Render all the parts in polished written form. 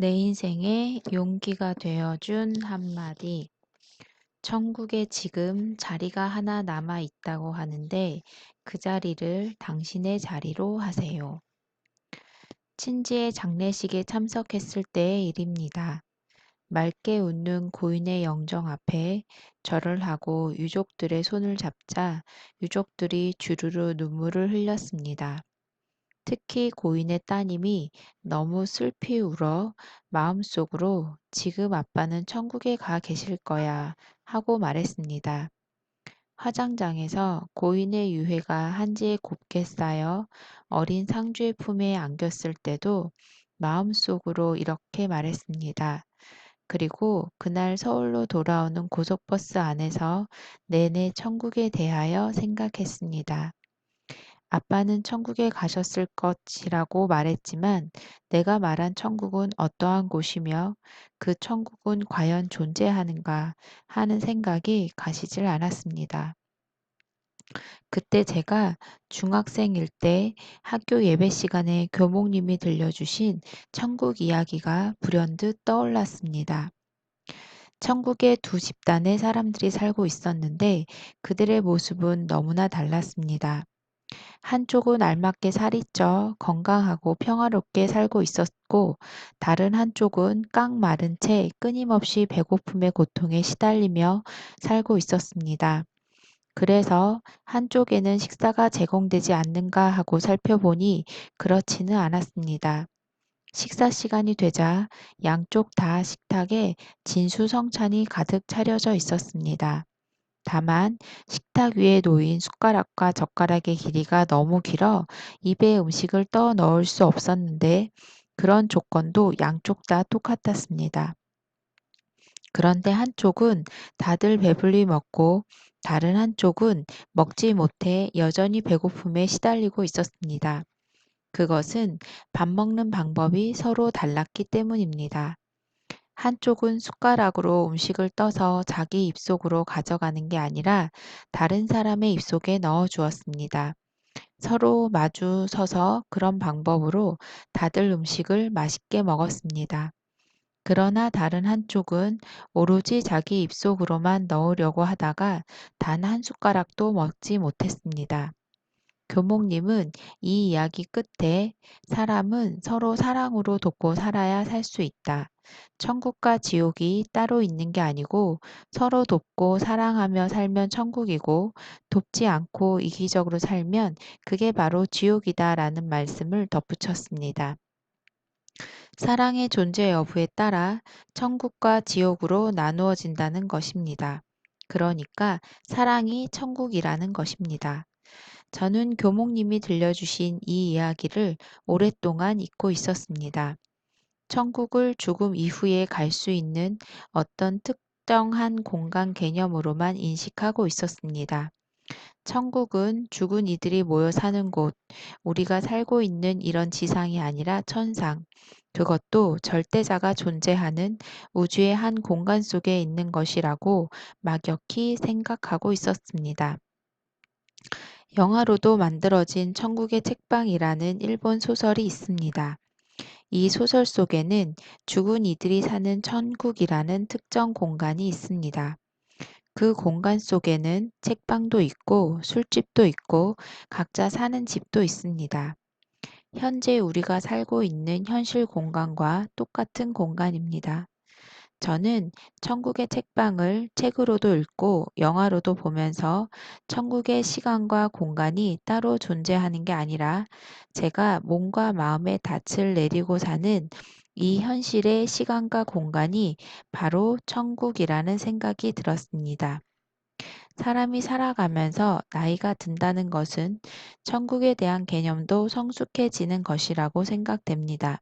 내 인생에 용기가 되어준 한마디. 천국에 지금 자리가 하나 남아 있다고 하는데 그 자리를 당신의 자리로 하세요. 친지의 장례식에 참석했을 때의 일입니다. 맑게 웃는 고인의 영정 앞에 절을 하고 유족들의 손을 잡자 유족들이 주르르 눈물을 흘렸습니다. 특히 고인의 따님이 너무 슬피 울어 마음속으로 지금 아빠는 천국에 가 계실 거야 하고 말했습니다. 화장장에서 고인의 유해가 한지에 곱게 쌓여 어린 상주의 품에 안겼을 때도 마음속으로 이렇게 말했습니다. 그리고 그날 서울로 돌아오는 고속버스 안에서 내내 천국에 대하여 생각했습니다. 아빠는 천국에 가셨을 것이라고 말했지만 내가 말한 천국은 어떠한 곳이며 그 천국은 과연 존재하는가 하는 생각이 가시질 않았습니다. 그때 제가 중학생일 때 학교 예배 시간에 교목님이 들려주신 천국 이야기가 불현듯 떠올랐습니다. 천국에 두 집단의 사람들이 살고 있었는데 그들의 모습은 너무나 달랐습니다. 한쪽은 알맞게 살이 쪄 건강하고 평화롭게 살고 있었고 다른 한쪽은 깡 마른 채 끊임없이 배고픔의 고통에 시달리며 살고 있었습니다. 그래서 한쪽에는 식사가 제공되지 않는가 하고 살펴보니 그렇지는 않았습니다. 식사 시간이 되자 양쪽 다 식탁에 진수성찬이 가득 차려져 있었습니다. 다만 식탁 위에 놓인 숟가락과 젓가락의 길이가 너무 길어 입에 음식을 떠 넣을 수 없었는데 그런 조건도 양쪽 다 똑같았습니다. 그런데 한쪽은 다들 배불리 먹고 다른 한쪽은 먹지 못해 여전히 배고픔에 시달리고 있었습니다. 그것은 밥 먹는 방법이 서로 달랐기 때문입니다. 한쪽은 숟가락으로 음식을 떠서 자기 입속으로 가져가는 게 아니라 다른 사람의 입속에 넣어 주었습니다. 서로 마주 서서 그런 방법으로 다들 음식을 맛있게 먹었습니다. 그러나 다른 한쪽은 오로지 자기 입속으로만 넣으려고 하다가 단 한 숟가락도 먹지 못했습니다. 교목님은 이 이야기 끝에 사람은 서로 사랑으로 돕고 살아야 살 수 있다. 천국과 지옥이 따로 있는 게 아니고 서로 돕고 사랑하며 살면 천국이고 돕지 않고 이기적으로 살면 그게 바로 지옥이다라는 말씀을 덧붙였습니다. 사랑의 존재 여부에 따라 천국과 지옥으로 나누어진다는 것입니다. 그러니까 사랑이 천국이라는 것입니다. 저는 교목님이 들려주신 이 이야기를 오랫동안 잊고 있었습니다. 천국을 죽음 이후에 갈 수 있는 어떤 특정한 공간 개념으로만 인식하고 있었습니다. 천국은 죽은 이들이 모여 사는 곳, 우리가 살고 있는 이런 지상이 아니라 천상, 그것도 절대자가 존재하는 우주의 한 공간 속에 있는 것이라고 막연히 생각하고 있었습니다. 영화로도 만들어진 천국의 책방이라는 일본 소설이 있습니다. 이 소설 속에는 죽은 이들이 사는 천국이라는 특정 공간이 있습니다. 그 공간 속에는 책방도 있고 술집도 있고 각자 사는 집도 있습니다. 현재 우리가 살고 있는 현실 공간과 똑같은 공간입니다. 저는 천국의 책방을 책으로도 읽고 영화로도 보면서 천국의 시간과 공간이 따로 존재하는 게 아니라 제가 몸과 마음의 닻을 내리고 사는 이 현실의 시간과 공간이 바로 천국이라는 생각이 들었습니다. 사람이 살아가면서 나이가 든다는 것은 천국에 대한 개념도 성숙해지는 것이라고 생각됩니다.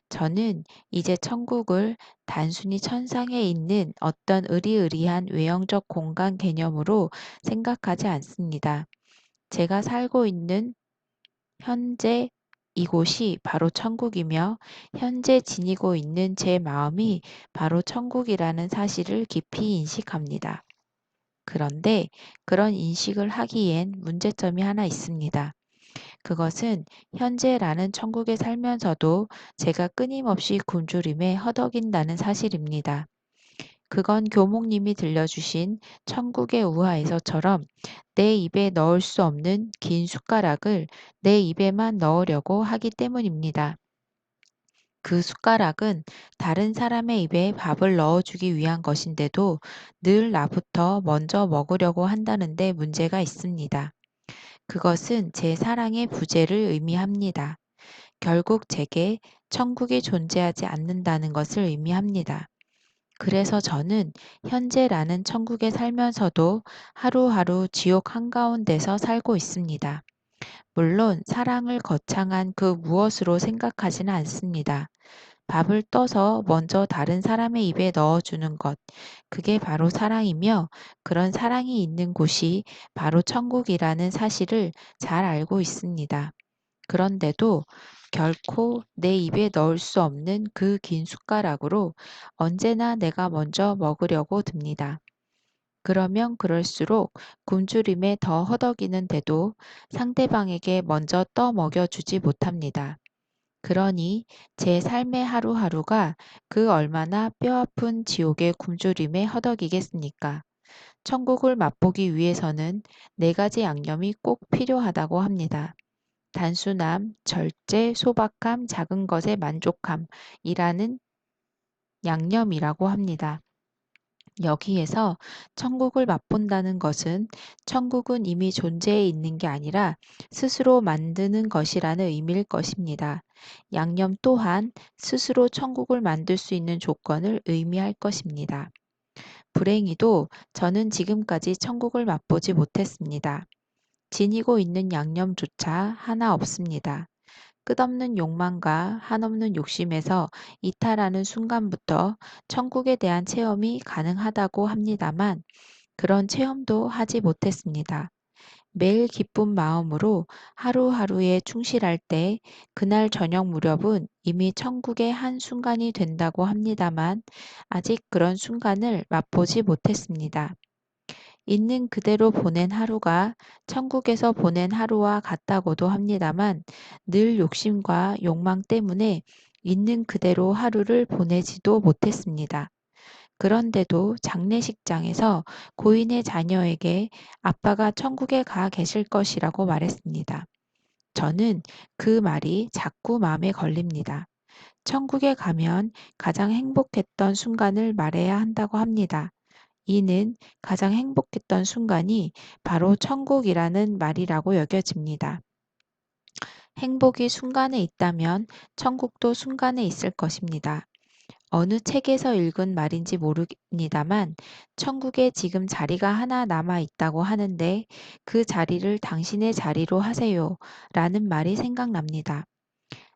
저는 이제 천국을 단순히 천상에 있는 어떤 으리으리한 외형적 공간 개념으로 생각하지 않습니다. 제가 살고 있는 현재 이곳이 바로 천국이며 현재 지니고 있는 제 마음이 바로 천국이라는 사실을 깊이 인식합니다. 그런데 그런 인식을 하기엔 문제점이 하나 있습니다. 그것은 현재라는 천국에 살면서도 제가 끊임없이 굶주림에 허덕인다는 사실입니다. 그건 교목님이 들려주신 천국의 우화에서처럼 내 입에 넣을 수 없는 긴 숟가락을 내 입에만 넣으려고 하기 때문입니다. 그 숟가락은 다른 사람의 입에 밥을 넣어주기 위한 것인데도 늘 나부터 먼저 먹으려고 한다는데 문제가 있습니다. 그것은 제 사랑의 부재를 의미합니다. 결국 제게 천국이 존재하지 않는다는 것을 의미합니다. 그래서 저는 현재라는 천국에 살면서도 하루하루 지옥 한가운데서 살고 있습니다. 물론 사랑을 거창한 그 무엇으로 생각하지는 않습니다. 밥을 떠서 먼저 다른 사람의 입에 넣어주는 것, 그게 바로 사랑이며 그런 사랑이 있는 곳이 바로 천국이라는 사실을 잘 알고 있습니다. 그런데도 결코 내 입에 넣을 수 없는 그 긴 숟가락으로 언제나 내가 먼저 먹으려고 듭니다. 그러면 그럴수록 굶주림에 더 허덕이는데도 상대방에게 먼저 떠 먹여주지 못합니다. 그러니 제 삶의 하루하루가 그 얼마나 뼈아픈 지옥의 굶주림에 허덕이겠습니까? 천국을 맛보기 위해서는 네 가지 양념이 꼭 필요하다고 합니다. 단순함, 절제, 소박함, 작은 것에 만족함이라는 양념이라고 합니다. 여기에서 천국을 맛본다는 것은 천국은 이미 존재해 있는 게 아니라 스스로 만드는 것이라는 의미일 것입니다. 양념 또한 스스로 천국을 만들 수 있는 조건을 의미할 것입니다. 불행히도 저는 지금까지 천국을 맛보지 못했습니다. 지니고 있는 양념조차 하나 없습니다. 끝없는 욕망과 한없는 욕심에서 이탈하는 순간부터 천국에 대한 체험이 가능하다고 합니다만 그런 체험도 하지 못했습니다. 매일 기쁜 마음으로 하루하루에 충실할 때 그날 저녁 무렵은 이미 천국의 한 순간이 된다고 합니다만 아직 그런 순간을 맛보지 못했습니다. 있는 그대로 보낸 하루가 천국에서 보낸 하루와 같다고도 합니다만 늘 욕심과 욕망 때문에 있는 그대로 하루를 보내지도 못했습니다. 그런데도 장례식장에서 고인의 자녀에게 아빠가 천국에 가 계실 것이라고 말했습니다. 저는 그 말이 자꾸 마음에 걸립니다. 천국에 가면 가장 행복했던 순간을 말해야 한다고 합니다. 이는 가장 행복했던 순간이 바로 천국이라는 말이라고 여겨집니다. 행복이 순간에 있다면 천국도 순간에 있을 것입니다. 어느 책에서 읽은 말인지 모릅니다만 천국에 지금 자리가 하나 남아 있다고 하는데 그 자리를 당신의 자리로 하세요 라는 말이 생각납니다.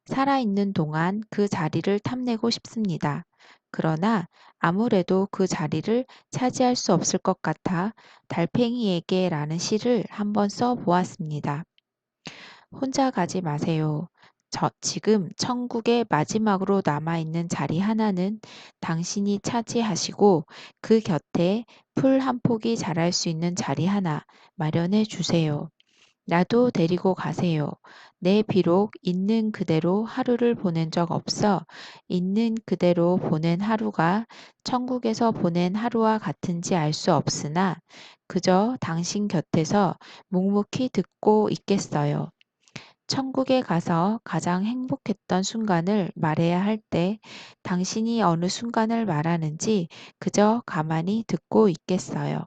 살아있는 동안 그 자리를 탐내고 싶습니다. 그러나 아무래도 그 자리를 차지할 수 없을 것 같아 달팽이에게 라는 시를 한번 써 보았습니다. 혼자 가지 마세요. 지금 천국의 마지막으로 남아있는 자리 하나는 당신이 차지하시고 그 곁에 풀 한 폭이 자랄 수 있는 자리 하나 마련해 주세요. 나도 데리고 가세요. 내 비록 있는 그대로 하루를 보낸 적 없어 있는 그대로 보낸 하루가 천국에서 보낸 하루와 같은지 알 수 없으나 그저 당신 곁에서 묵묵히 듣고 있겠어요. 천국에 가서 가장 행복했던 순간을 말해야 할 때 당신이 어느 순간을 말하는지 그저 가만히 듣고 있겠어요.